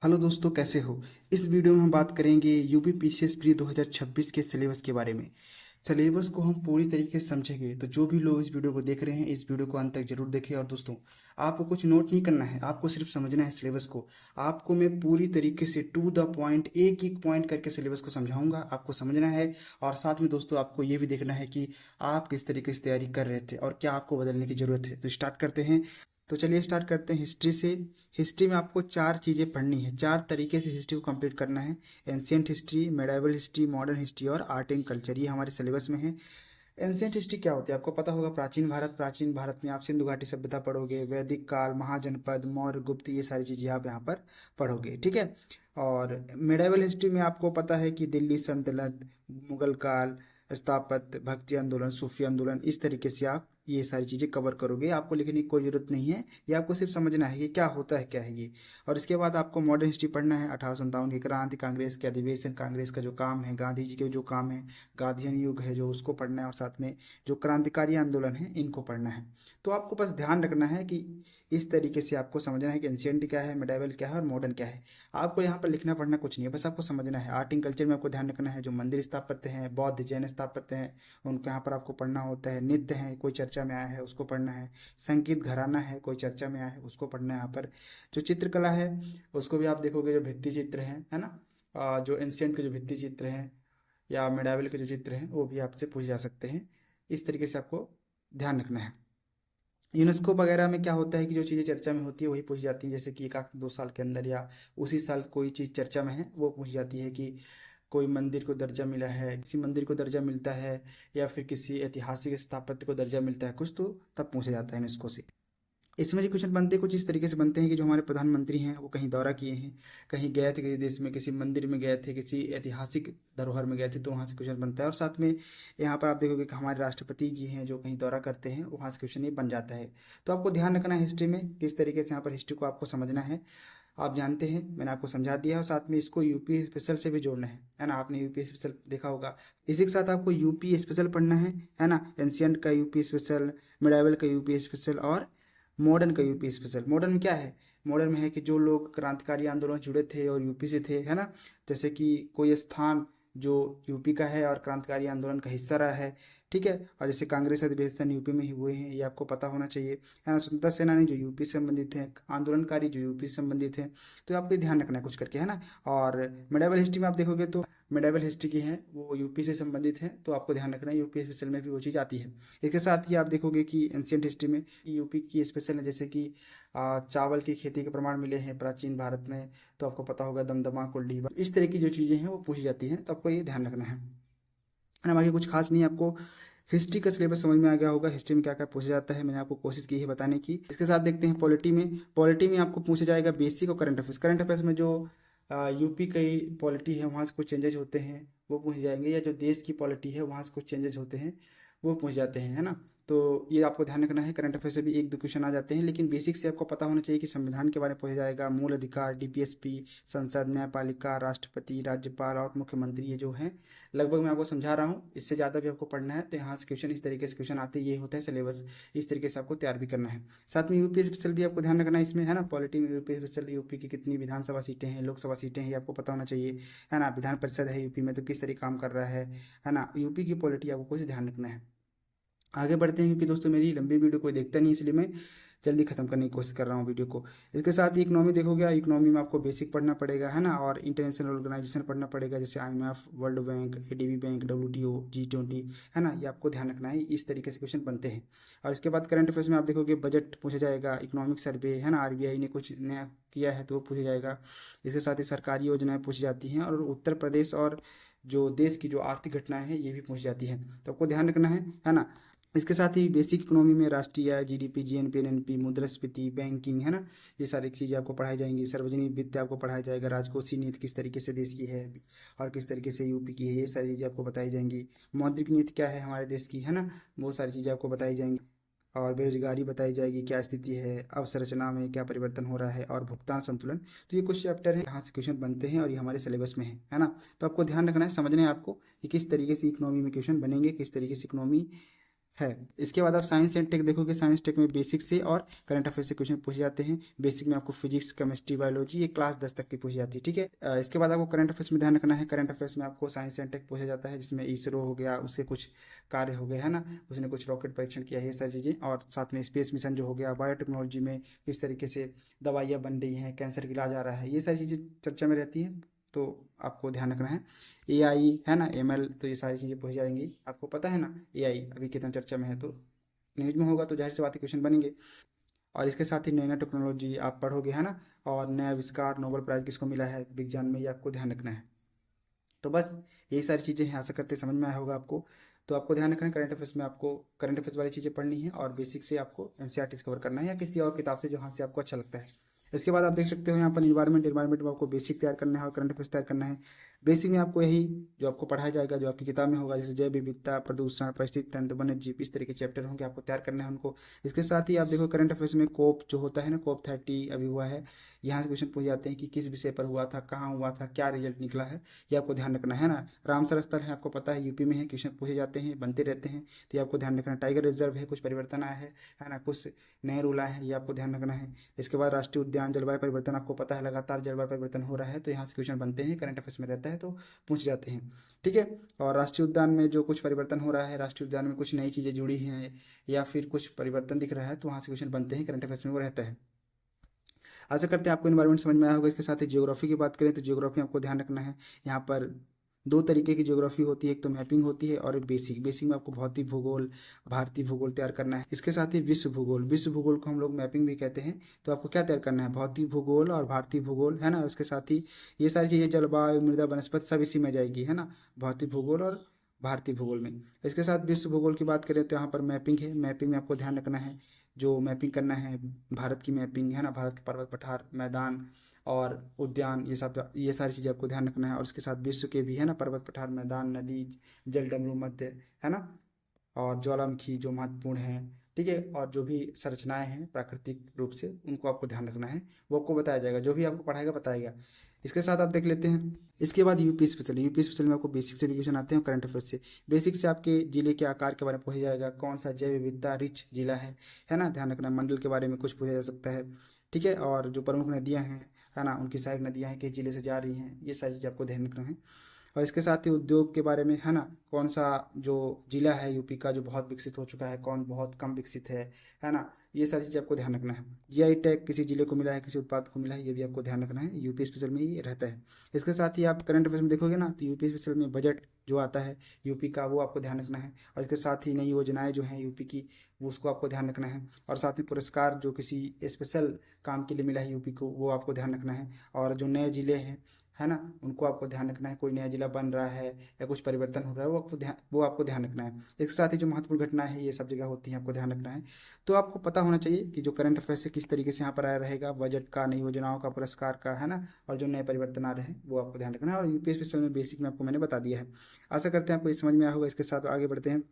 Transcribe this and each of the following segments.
Hello दोस्तों, कैसे हो। इस वीडियो में हम बात करेंगे यूपी पीसीएस प्री 2026 के सिलेबस के बारे में। सिलेबस को हम पूरी तरीके से समझेंगे, तो जो भी लोग इस वीडियो को देख रहे हैं इस वीडियो को अंत तक जरूर देखें। और दोस्तों, आपको कुछ नोट नहीं करना है, आपको सिर्फ समझना है सिलेबस को। आपको मैं पूरी तरीके से टू द पॉइंट एक एक पॉइंट करके सिलेबस को समझाऊंगा, आपको समझना है। और साथ में दोस्तों, आपको ये भी देखना है कि आप किस तरीके से तैयारी कर रहे थे और क्या आपको बदलने की ज़रूरत है। तो स्टार्ट करते हैं। तो चलिए स्टार्ट करते हैं हिस्ट्री से। हिस्ट्री में आपको चार चीज़ें पढ़नी है, चार तरीके से हिस्ट्री को कंप्लीट करना है। Ancient history, medieval history, modern history और आर्ट एंड कल्चर, ये हमारे सिलेबस में है। एंशियंट हिस्ट्री क्या होती है आपको पता होगा। प्राचीन भारत में आप सिंधु घाटी सभ्यता पढ़ोगे, वैदिक काल, महाजनपद, मौर्य, गुप्त, ये सारी चीज़ें आप यहाँ पर पढ़ोगे, ठीक है। और मेडाइवल हिस्ट्री में आपको पता है कि दिल्ली सल्तनत, मुगल काल, स्थापत्य, भक्ति आंदोलन, सूफी आंदोलन, इस तरीके से आप ये सारी चीज़ें कवर करोगे। आपको लिखने की कोई ज़रूरत नहीं है, ये आपको सिर्फ समझना है कि क्या होता है, क्या है ये। और इसके बाद आपको मॉडर्न हिस्ट्री पढ़ना है। 1857 की क्रांति, कांग्रेस के अधिवेशन, कांग्रेस का जो काम है, गांधी जी के जो काम है, गांधीयन युग है जो, उसको पढ़ना है। और साथ में जो क्रांतिकारी आंदोलन है इनको पढ़ना है। तो आपको बस ध्यान रखना है कि इस तरीके से आपको समझना है कि एंशियंट क्या है, मेडाइवल क्या है और मॉडर्न क्या है। आपको यहाँ पर लिखना पढ़ना कुछ नहीं है, बस आपको समझना है। आर्ट एंड कल्चर में आपको ध्यान रखना है, जो मंदिर स्थापत्य हैं, बौद्ध जैन स्थापत्य हैं, उनको यहाँ पर आपको पढ़ना होता है। नृत्य हैं, कोई चर्चा में आया है उसको पढ़ना है। संगीत घराना है, कोई चर्चा में आया है उसको पढ़ना है। यहाँ पर जो चित्रकला है उसको भी आप देखोगे, जो भित्ति चित्र है ना। जो एंशियंट के जो भित्ति चित्र हैं या मेडाइवल के जो चित्र हैं वो भी आपसे पूछे जा सकते हैं। इस तरीके से आपको ध्यान रखना है। यूनेस्को वगैरह में क्या होता है कि जो चीज़ें चर्चा में होती है वही पूछी जाती है, जैसे कि एक आध दो साल के अंदर या उसी साल कोई चीज़ चर्चा में है वो पूछी जाती है कि कोई मंदिर को दर्जा मिला है, किसी मंदिर को दर्जा मिलता है, या फिर किसी ऐतिहासिक स्थापत्य को दर्जा मिलता है कुछ, तो तब पूछा जाता है यूनेस्को से। इसमें जो क्वेश्चन बनते हैं कुछ इस तरीके से बनते हैं कि जो हमारे प्रधानमंत्री हैं वो कहीं दौरा किए हैं, कहीं गए थे किसी देश में, किसी मंदिर में गए थे, किसी ऐतिहासिक धरोहर में गए थे, तो वहाँ से क्वेश्चन बनता है। और साथ में यहाँ पर आप देखोगे कि हमारे राष्ट्रपति जी हैं जो कहीं दौरा करते हैं, वहाँ से क्वेश्चन ये बन जाता है। तो आपको ध्यान रखना है हिस्ट्री में किस तरीके से यहाँ पर हिस्ट्री को आपको समझना है। आप जानते हैं, मैंने आपको समझा दिया है। और साथ में इसको यूपी स्पेशल से भी जोड़ना है ना। आपने यूपी स्पेशल देखा होगा, इसी के साथ आपको यूपी स्पेशल पढ़ना है ना। एंशियंट का यूपी स्पेशल, मिडाइवल का यूपी स्पेशल और मॉडर्न का यूपी स्पेशल। मॉडर्न में क्या है, मॉडर्न में है कि जो लोग क्रांतिकारी आंदोलन जुड़े थे और यूपी से थे, है ना। जैसे कि कोई स्थान जो यूपी का है और क्रांतिकारी आंदोलन का हिस्सा रहा है, ठीक है। और जैसे कांग्रेस अधिवेशन यूपी में ही हुए हैं, ये आपको पता होना चाहिए, है ना। स्वतंत्रता सेनानी जो यूपी से संबंधित हैं, आंदोलनकारी जो यूपी से संबंधित हैं, तो आपको ध्यान रखना है कुछ करके, है ना। और मेडाइवल हिस्ट्री में आप देखोगे तो मेडाइवल हिस्ट्री की हैं वो यूपी से संबंधित हैं, तो आपको ध्यान रखना है यूपी स्पेशल में भी वो चीज़ आती है। इसके साथ ही आप देखोगे कि एंशियंट हिस्ट्री में यूपी की स्पेशल है, जैसे कि चावल की खेती के प्रमाण मिले हैं प्राचीन भारत में, तो आपको पता होगा दमदमा, कुल्डी, इस तरह की जो चीज़ें हैं वो पूछी जाती हैं, तो आपको ये ध्यान रखना है ना। बाकी कुछ खास नहीं, आपको हिस्ट्री का सिलेबस समझ में आ गया होगा। हिस्ट्री में क्या क्या पूछा जाता है मैंने आपको कोशिश की है बताने की। इसके साथ देखते हैं पॉलिटी में। पॉलिटी में आपको पूछा जाएगा बेसिक और करंट अफेयर्स। करंट अफेयर्स में जो यूपी की पॉलिटी है वहाँ से कुछ चेंजेज होते हैं वो पूछ जाएंगे, या जो देश की पॉलिटी है वहाँ से कुछ चेंजेस होते हैं वो पूछ जाते हैं, है ना। तो ये आपको ध्यान रखना है। करंट अफेयर से भी एक दो क्वेश्चन आ जाते हैं, लेकिन बेसिक से आपको पता होना चाहिए कि संविधान के बारे में पूछा जाएगा, मूल अधिकार, डीपीएसपी, संसद, न्यायपालिका, राष्ट्रपति, राज्यपाल और मुख्यमंत्री, ये जो हैं लगभग मैं आपको समझा रहा हूँ। इससे ज़्यादा भी आपको पढ़ना है तो यहाँ से क्वेश्चन इस तरीके से क्वेश्चन आते हैं, ये होता है सिलेबस। इस तरीके से आपको तैयार भी करना है। साथ में यूपी स्पेशल भी आपको ध्यान रखना है इसमें, है ना। पॉलिटी में यूपी स्पेशल, यूपी की कितनी विधानसभा सीटें हैं, लोकसभा सीटें हैं, ये आपको पता होना चाहिए, है ना। विधान परिषद है यूपी में तो किस तरीके काम कर रहा है ना। यूपी की पॉलिटी आपको कुछ ध्यान रखना है। आगे बढ़ते हैं, क्योंकि दोस्तों मेरी लंबी वीडियो कोई देखता नहीं, इसलिए मैं जल्दी खत्म करने की कोशिश कर रहा हूँ वीडियो को। इसके साथ ही इकोनॉमी देखोगे, इकोनॉमी में आपको बेसिक पढ़ना पड़ेगा, है ना। और इंटरनेशनल ऑर्गेनाइजेशन पढ़ना पड़ेगा, जैसे IMF, world bank, ADB bank, WTO, G20, है ना। ये आपको ध्यान रखना है। इस तरीके से क्वेश्चन बनते हैं। और इसके बाद करंट अफेयर्स में आप देखोगे बजट पूछा जाएगा, इकोनॉमिक सर्वे, है ना। RBI ने कुछ नया किया है तो वो पूछा जाएगा। इसके साथ ही सरकारी योजनाएं पूछी जाती हैं, और उत्तर प्रदेश और जो देश की जो आर्थिक घटनाएं हैं ये भी पूछी जाती हैं, तो आपको ध्यान रखना है ना। इसके साथ ही बेसिक इकोनॉमी में राष्ट्रीय आय, GDP, GNP, NNP, मुद्रास्फीति, बैंकिंग, है ना। ये सारी चीज़ें आपको पढ़ाई जाएंगी। सार्वजनिक वित्त आपको पढ़ाया जाएगा, राजकोषीय नीति किस तरीके से देश की है और किस तरीके से यूपी की है, ये सारी चीज़ें आपको बताई जाएंगी। मौद्रिक नीति क्या है हमारे देश की, है ना, वो सारी चीज़ें आपको बताई जाएंगी। और बेरोजगारी बताई जाएगी, क्या स्थिति है, अवसंरचना में क्या परिवर्तन हो रहा है, और भुगतान संतुलन। तो ये कुछ चैप्टर हैं, यहाँ से क्वेश्चन बनते हैं और ये हमारे सिलेबस में है ना। तो आपको ध्यान रखना है, समझना है आपको कि किस तरीके से इकोनॉमी में क्वेश्चन बनेंगे, किस तरीके से इकोनॉमी है। इसके बाद आप साइंस एंड टेक देखोगे, साइंस टेक में बेसिक से और करंट अफेयर से क्वेश्चन पूछे जाते हैं। बेसिक में आपको फिजिक्स, केमिस्ट्री, बायोलॉजी, ये क्लास 10 तक की पूछी जाती है, ठीक है। इसके बाद आपको करंट अफेयर्स में ध्यान रखना है, करंट अफेयर्स में आपको साइंस एंड टेक पूछा जाता है, जिसमें इसरो हो गया, उसके कुछ कार्य हो गए, है ना, उसने कुछ रॉकेट परीक्षण किया है, ये सारी चीज़ें, और साथ में स्पेस मिशन जो हो गया, बायोटेक्नोलॉजी में किस तरीके से दवाइयाँ बन रही हैं, कैंसर का इलाज आ रहा है, ये सारी चीज़ें चर्चा में रहती हैं, तो आपको ध्यान रखना है। AI है ना, ML, तो ये सारी चीज़ें पूछ जाएंगी, आपको पता है ना AI अभी कितना चर्चा में है, तो न्यूज़ में होगा तो जाहिर सी बात है क्वेश्चन बनेंगे। और इसके साथ ही नैनो टेक्नोलॉजी आप पढ़ोगे, है ना, और नया आविष्कार, नोबेल प्राइज़ किसको मिला है विज्ञान में, ये आपको ध्यान रखना है। तो बस यही सारी चीज़ें हैं, आशा करते समझ में आया होगा आपको। तो आपको ध्यान रखना है, करंट अफेयर्स में आपको करंट अफेयर्स वाली चीज़ें पढ़नी है, और बेसिक से आपको NCERT कवर करना है, या किसी और किताब से जहाँ से आपको अच्छा लगता है। इसके बाद आप देख सकते हो यहाँ पर इन्वायरमेंट में आपको बेसिक तैयार करना है और करंट अफेयर्स तैयार करना है। बेसिक में आपको यही जो आपको पढ़ाया जाएगा, जो आपकी किताब में होगा, जैसे जैव विविधता, प्रदूषण, परिस्थिति तंत्र, वन्य जीव, इस तरह के चैप्टर होंगे, आपको तैयार करना है उनको। इसके साथ ही आप देखो करंट अफेयर्स में कोप जो होता है ना, कोप 30 अभी हुआ है, यहाँ से क्वेश्चन पूछ जाते हैं कि किस विषय पर हुआ था, कहाँ हुआ था, क्या रिजल्ट निकला है, ये आपको ध्यान रखना है ना। रामसर स्थल है, आपको पता है यूपी में है, क्वेश्चन पूछे जाते हैं, बनते रहते हैं, तो ये आपको ध्यान रखना है। टाइगर रिजर्व है, कुछ परिवर्तन आया है ना, कुछ नए रूल आए हैं, ये आपको ध्यान रखना है। इसके बाद राष्ट्रीय उद्यान, जलवायु परिवर्तन, आपको पता है लगातार जलवायु परिवर्तन हो रहा है, तो यहाँ से क्वेश्चन बनते हैं, करंट अफेयर्स में रहता है तो पूछ जाते हैं, ठीक है। और राष्ट्रीय उद्यान में जो कुछ परिवर्तन हो रहा है, राष्ट्रीय उद्यान में कुछ नई चीज़ें जुड़ी हैं या फिर कुछ परिवर्तन दिख रहा है, तो वहाँ से क्वेश्चन बनते हैं, करंट अफेयर्स में वो रहता है। आशा करते हैं आपको इन्वायरमेंट समझ में आया होगा। इसके साथ ही ज्योग्राफी की बात करें तो ज्योग्राफी आपको ध्यान रखना है, यहाँ पर दो तरीके की ज्योग्राफी होती है, एक तो मैपिंग होती है और एक बेसिक। बेसिक में आपको भौतिक भूगोल, भारतीय भूगोल तैयार करना है। इसके साथ ही विश्व भूगोल, विश्व भूगोल को हम लोग मैपिंग भी कहते हैं, तो आपको क्या तैयार करना है, भौतिक भूगोल और भारतीय भूगोल, है ना। उसके साथ ही ये सारी चीज़ें जलवायु, मृदा, वनस्पति सब इसी में जाएगी, है ना, भौतिक भूगोल और भारतीय भूगोल में। इसके साथ विश्व भूगोल की बात करें तो यहाँ पर मैपिंग है, मैपिंग में आपको ध्यान रखना है, जो मैपिंग करना है भारत की मैपिंग, है ना, भारत के पर्वत, पठार, मैदान और उद्यान, ये सारी चीज़ें आपको ध्यान रखना है। और इसके साथ विश्व के भी, है ना, पर्वत, पठार, मैदान, नदी, जल, डमरू, मध्य, है ना, और ज्वालामुखी जो महत्वपूर्ण हैं, ठीक है, और जो भी संरचनाएं हैं प्राकृतिक रूप से, उनको आपको ध्यान रखना है, वो आपको बताया जाएगा, जो भी आपको पढ़ाएगा बताएगा। इसके साथ आप देख लेते हैं, इसके बाद यूपी स्पेशल। यूपी स्पेशल में आपको बेसिक से भी क्वेश्चन आते हैं और करंट अफेयर्स से। बेसिक से आपके जिले के आकार के बारे में पूछा जाएगा, कौन सा जैव विविधता रिच जिला है ना, ध्यान रखना। मंडल के बारे में कुछ पूछा जा सकता है, ठीक है, और जो प्रमुख नदियाँ हैं, है ना, उनकी सहायक नदियाँ हैं, किस जिले से जा रही हैं, ये सारी चीज़ें आपको ध्यान रखना है। और इसके साथ ही उद्योग के बारे में, है ना, कौन सा जो जिला है यूपी का जो बहुत विकसित हो चुका है, कौन बहुत कम विकसित है ना, ये सारी चीज़ें आपको ध्यान रखना है। GI टैग किसी जिले को मिला है, किसी उत्पाद को मिला है, ये भी आपको ध्यान रखना है, यूपी स्पेशल में ये रहता है। इसके साथ ही आप करंट अफेयर्स में देखोगे ना, तो यूपी स्पेशल में बजट जो आता है यूपी का, वो आपको ध्यान रखना है। और इसके साथ ही नई योजनाएं जो हैं यूपी की, वो उसको आपको ध्यान रखना है। और साथ में पुरस्कार जो किसी स्पेशल काम के लिए मिला है यूपी को, वो आपको ध्यान रखना है। और जो नए जिले हैं, है ना, उनको आपको ध्यान रखना है, कोई नया जिला बन रहा है या कुछ परिवर्तन हो रहा है, वो आपको ध्यान रखना है। इसके साथ ही जो महत्वपूर्ण घटना है, ये सब जगह होती हैं, आपको ध्यान रखना है। तो आपको पता होना चाहिए कि जो करंट अफेयर से किस तरीके से यहाँ पर आया रहेगा, बजट का, नई योजनाओं का, पुरस्कार का, है ना, और जो नए परिवर्तन आ रहे हैं, वो आपको ध्यान रखना है। और यूपी स्पेशल में बेसिक में आपको मैंने बता दिया है। आशा करते हैं आपको ये समझ में आया होगा। इसके साथ आगे बढ़ते हैं।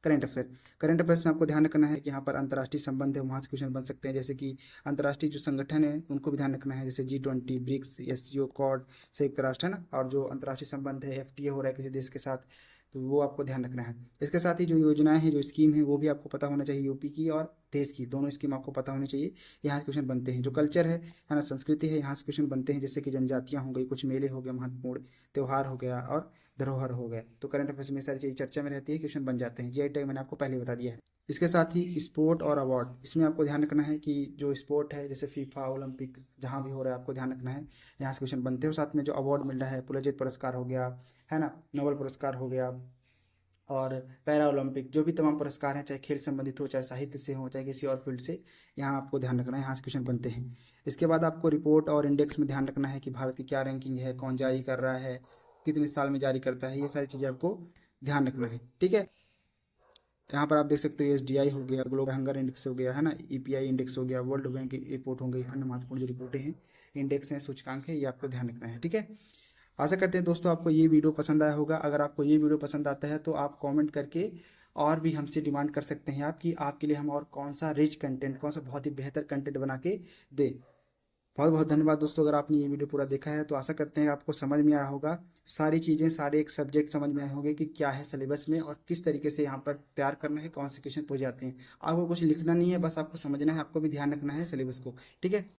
करंट अफेयर, करंट अफेयर्स में आपको ध्यान रखना है कि यहाँ पर अंतर्राष्ट्रीय संबंध है, वहाँ से क्वेश्चन बन सकते हैं, जैसे कि अंतर्राष्ट्रीय जो संगठन है उनको भी ध्यान रखना है, जैसे G20, ब्रिक्स, SCO, क्वाड, संयुक्त राष्ट्र, है ना, और जो अंतर्राष्ट्रीय संबंध है, FTA हो रहा है किसी देश के साथ, तो वो आपको ध्यान रखना है। इसके साथ ही जो योजनाएं हैं, जो स्कीम है, वो भी आपको पता होना चाहिए, यूपी की और देश की, दोनों स्कीम आपको पता होनी चाहिए। यहाँ से क्वेश्चन बनते हैं। जो कल्चर है ना, संस्कृति है, यहाँ से क्वेश्चन बनते हैं, जैसे कि जनजातियाँ हो गई, कुछ मेले हो गए, महत्वपूर्ण त्यौहार हो गया और धरोहर हो गया। तो करंट अफेयर्स में सारी चीज़ चर्चा में रहती है, क्वेश्चन बन जाते हैं। GI टैग मैंने आपको पहले बता दिया है। इसके साथ ही स्पोर्ट और अवार्ड, इसमें आपको ध्यान रखना है कि जो स्पोर्ट है, जैसे फीफा, ओलंपिक, जहाँ भी हो रहा है, आपको ध्यान रखना है, यहाँ से क्वेश्चन बनते हैं। और साथ में जो अवार्ड मिल रहा है, पुरस्कृत पुरस्कार हो गया, है ना, नोबेल पुरस्कार हो गया, और पैरा ओलंपिक, जो भी तमाम पुरस्कार हैं, चाहे खेल संबंधित हो, चाहे साहित्य से हो, चाहे किसी और फील्ड से, यहाँ आपको ध्यान रखना है, यहाँ से क्वेश्चन बनते हैं। इसके बाद आपको रिपोर्ट और इंडेक्स में ध्यान रखना है कि भारत की क्या रैंकिंग है, कौन जारी कर रहा है, कितने साल में जारी करता है, ये सारी चीज़ें आपको ध्यान रखना है, ठीक है। यहाँ पर आप देख सकते हो SDI हो गया, ग्लोबल हंगर इंडेक्स हो गया, है ना, EPI इंडेक्स हो गया, वर्ल्ड बैंक की रिपोर्ट हो गई, अन्य महत्वपूर्ण जो रिपोर्टें हैं, इंडेक्स हैं, सूचकांक है, ये आपको ध्यान रखना है, ठीक है। आशा करते हैं दोस्तों आपको ये वीडियो पसंद आया होगा। अगर आपको ये वीडियो पसंद आता है तो आप कमेंट करके और भी हमसे डिमांड कर सकते हैं, आपकी आपके लिए हम और कौन सा रिच कंटेंट, कौन सा बहुत ही बेहतर कंटेंट बना के दें। बहुत बहुत धन्यवाद दोस्तों। अगर आपने ये वीडियो पूरा देखा है तो आशा करते हैं कि आपको समझ में आया होगा, सारी चीज़ें, सारे एक सब्जेक्ट समझ में आए होंगे कि क्या है सिलेबस में और किस तरीके से यहाँ पर तैयार करना है, कौन से क्वेश्चन पूछ जाते हैं। आपको कुछ लिखना नहीं है, बस आपको समझना है, आपको भी ध्यान रखना है सिलेबस को। ठीक है।